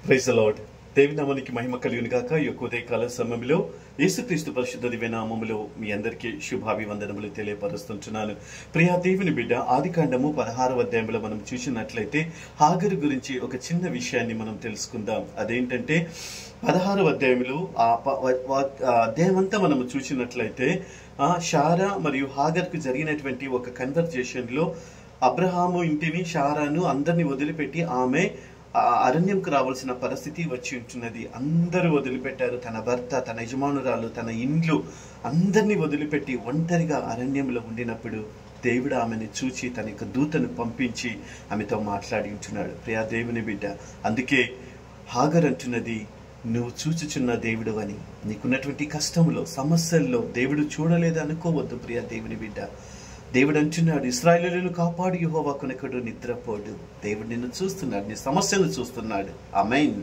Praise the lord. దేవుని నామానికి మహిమ కలుగును గాక. ఈ యొక్క ఉదయకాల సమయంలో యేసుక్రీస్తు పరిశుద్ధ దివ్య నామములో మీ అందరికీ శుభాభివందనములు తెలియపరుస్తుంటున్నాను. ప్రియా దేవుని బిడ్డ, ఆదికాండము 16వ అధ్యాయంలో మనం చూసినట్లయితే హాగరు గురించి ఒక చిన్న విషయాన్ని మనం తెలుసుకుందాం. అదేంటంటే 16వ అధ్యాయంలో అధ్యాయం అంతా మనం చూసినట్లయితే షారా మరియు హాగర్కు జరిగినటువంటి ఒక కన్వర్జేషన్ లో అబ్రహాము ఇంటిని, షారాను అందరినీ వదిలిపెట్టి ఆమె అరణ్యంకు రావాల్సిన పరిస్థితి వచ్చి ఉంటున్నది. అందరూ వదిలిపెట్టారు. తన భర్త, తన యజమానురాలు, తన ఇండ్లు అందరినీ వదిలిపెట్టి ఒంటరిగా అరణ్యంలో ఉండినప్పుడు దేవుడు ఆమెను చూచి తన యొక్క దూతను పంపించి ఆమెతో మాట్లాడి ఉంటున్నాడు. ప్రియా దేవుని బిడ్డ, అందుకే హాగర్ అంటున్నది, నువ్వు చూచుచున్న దేవుడు అని. నీకున్నటువంటి కష్టంలో, సమస్యల్లో దేవుడు చూడలేదు అనుకోవద్దు ప్రియా దేవుని బిడ్డ. దేవుడు అంటున్నాడు, ఇశ్రాయేలును కాపాడు యెహోవా కొనెకడు నిద్రపోడు. దేవుడు నిన్ను చూస్తున్నాడు, నీ సమస్యను చూస్తున్నాడు. ఆమేన్.